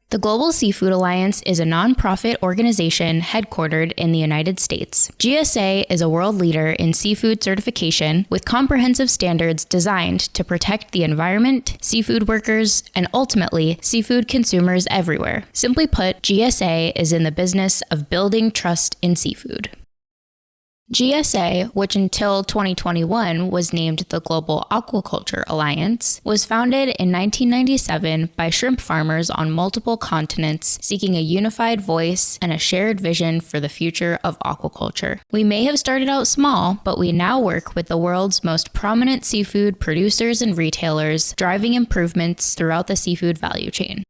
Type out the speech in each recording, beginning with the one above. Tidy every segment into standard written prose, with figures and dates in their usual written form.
The Global Seafood Alliance is a nonprofit organization headquartered in the United States. GSA is a world leader in seafood certification with comprehensive standards designed to protect the environment, seafood workers, and ultimately, seafood consumers everywhere. Simply put, GSA is in the business of building trust in seafood. GSA, which until 2021 was named the Global Aquaculture Alliance, was founded in 1997 by shrimp farmers on multiple continents seeking a unified voice and a shared vision for the future of aquaculture. We may have started out small, but we now work with the world's most prominent seafood producers and retailers, driving improvements throughout the seafood value chain.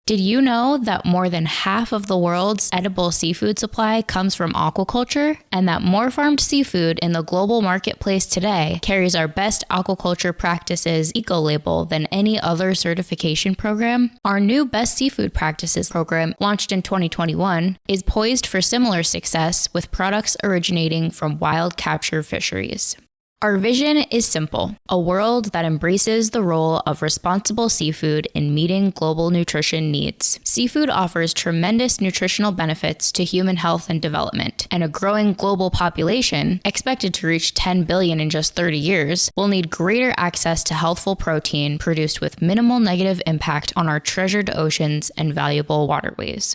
Did you know that more than half of the world's edible seafood supply comes from aquaculture, and that more farmed seafood in the global marketplace today carries our best aquaculture practices eco-label than any other certification program? Our new Best Seafood Practices program, launched in 2021, is poised for similar success with products originating from wild capture fisheries. Our vision is simple: a world that embraces the role of responsible seafood in meeting global nutrition needs. Seafood offers tremendous nutritional benefits to human health and development, and a growing global population, expected to reach 10 billion in just 30 years, will need greater access to healthful protein produced with minimal negative impact on our treasured oceans and valuable waterways.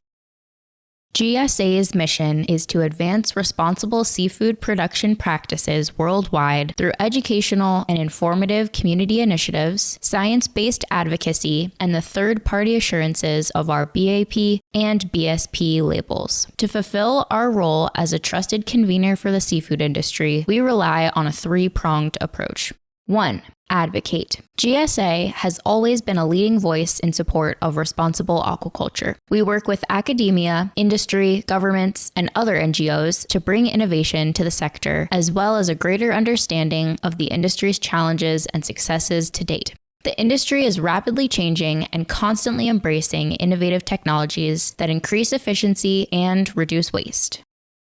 GSA's mission is to advance responsible seafood production practices worldwide through educational and informative community initiatives, science-based advocacy, and the third-party assurances of our BAP and BSP labels. To fulfill our role as a trusted convener for the seafood industry, we rely on a three-pronged approach. 1. Advocate. GSA has always been a leading voice in support of responsible aquaculture. We work with academia, industry, governments, and other NGOs to bring innovation to the sector, as well as a greater understanding of the industry's challenges and successes to date. The industry is rapidly changing and constantly embracing innovative technologies that increase efficiency and reduce waste.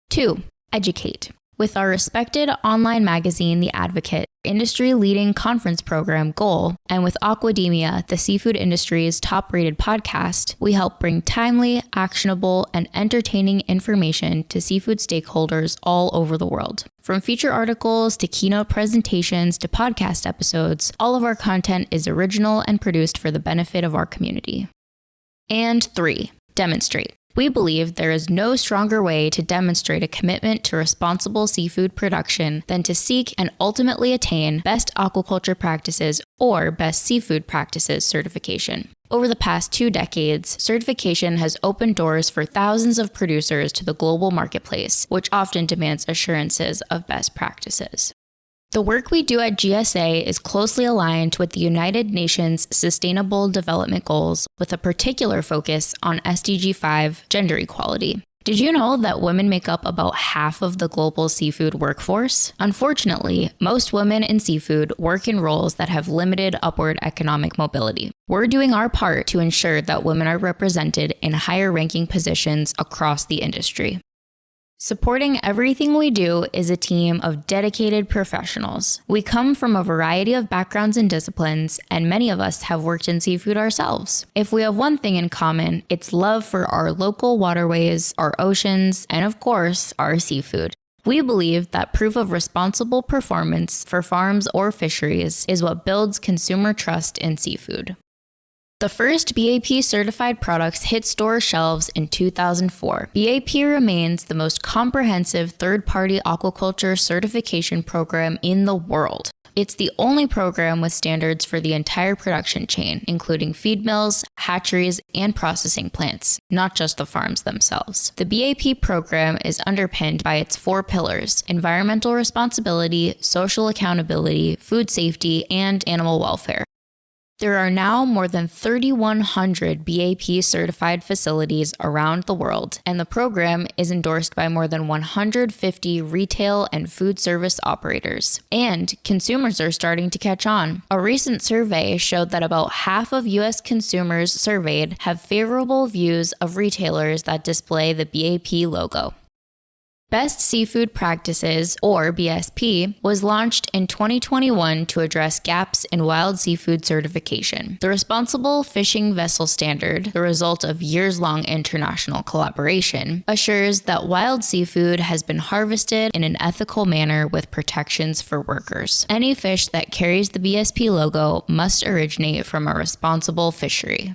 2. Educate. With our respected online magazine, The Advocate, industry-leading conference program, Goal, and with Aquademia, the seafood industry's top-rated podcast, we help bring timely, actionable, and entertaining information to seafood stakeholders all over the world. From feature articles to keynote presentations to podcast episodes, all of our content is original and produced for the benefit of our community. And 3. Demonstrate. We believe there is no stronger way to demonstrate a commitment to responsible seafood production than to seek and ultimately attain Best Aquaculture Practices or Best Seafood Practices certification. Over the past 2 decades, certification has opened doors for thousands of producers to the global marketplace, which often demands assurances of best practices. The work we do at GSA is closely aligned with the United Nations Sustainable Development Goals, with a particular focus on SDG 5, gender equality. Did you know that women make up about half of the global seafood workforce? Unfortunately, most women in seafood work in roles that have limited upward economic mobility. We're doing our part to ensure that women are represented in higher-ranking positions across the industry. Supporting everything we do is a team of dedicated professionals. We come from a variety of backgrounds and disciplines, and many of us have worked in seafood ourselves. If we have one thing in common, it's love for our local waterways, our oceans, and of course, our seafood. We believe that proof of responsible performance for farms or fisheries is what builds consumer trust in seafood. The first BAP certified products hit store shelves in 2004. BAP remains the most comprehensive third-party aquaculture certification program in the world. It's the only program with standards for the entire production chain, including feed mills, hatcheries, and processing plants, not just the farms themselves. The BAP program is underpinned by its 4 pillars: environmental responsibility, social accountability, food safety, and animal welfare. There are now more than 3,100 BAP certified facilities around the world, and the program is endorsed by more than 150 retail and food service operators. And consumers are starting to catch on. A recent survey showed that about half of U.S. consumers surveyed have favorable views of retailers that display the BAP logo. Best Seafood Practices, or BSP, was launched in 2021 to address gaps in wild seafood certification. The Responsible Fishing Vessel Standard, the result of years-long international collaboration, assures that wild seafood has been harvested in an ethical manner with protections for workers. Any fish that carries the BSP logo must originate from a responsible fishery.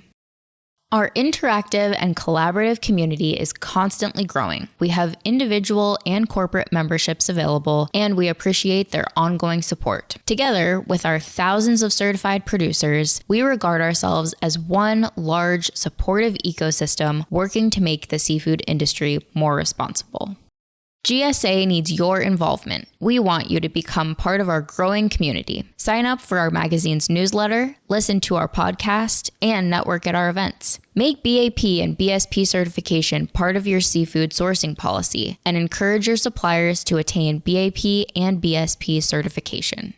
Our interactive and collaborative community is constantly growing. We have individual and corporate memberships available, and we appreciate their ongoing support. Together, with our thousands of certified producers, we regard ourselves as one large, supportive ecosystem working to make the seafood industry more responsible. GSA needs your involvement. We want you to become part of our growing community. Sign up for our magazine's newsletter, listen to our podcast, and network at our events. Make BAP and BSP certification part of your seafood sourcing policy and encourage your suppliers to attain BAP and BSP certification.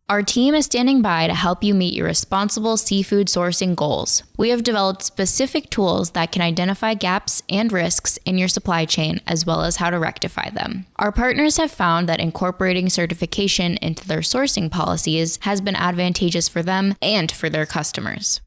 Our team is standing by to help you meet your responsible seafood sourcing goals. We have developed specific tools that can identify gaps and risks in your supply chain, as well as how to rectify them. Our partners have found that incorporating certification into their sourcing policies has been advantageous for them and for their customers.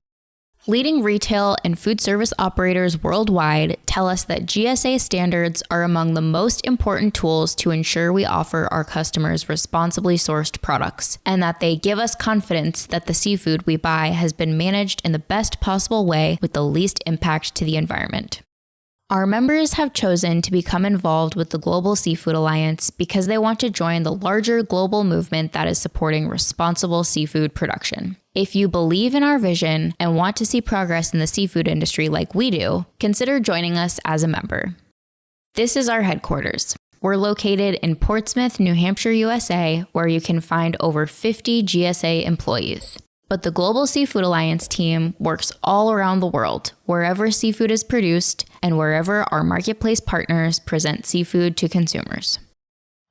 Leading retail and food service operators worldwide tell us that GSA standards are among the most important tools to ensure we offer our customers responsibly sourced products, and that they give us confidence that the seafood we buy has been managed in the best possible way with the least impact to the environment. Our members have chosen to become involved with the Global Seafood Alliance because they want to join the larger global movement that is supporting responsible seafood production. If you believe in our vision and want to see progress in the seafood industry like we do, consider joining us as a member. This is our headquarters. We're located in Portsmouth, New Hampshire, USA, where you can find over 50 GSA employees. But the Global Seafood Alliance team works all around the world, wherever seafood is produced and wherever our marketplace partners present seafood to consumers.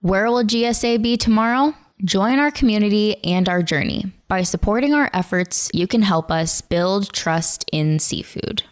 Where will GSA be tomorrow? Join our community and our journey. By supporting our efforts, you can help us build trust in seafood.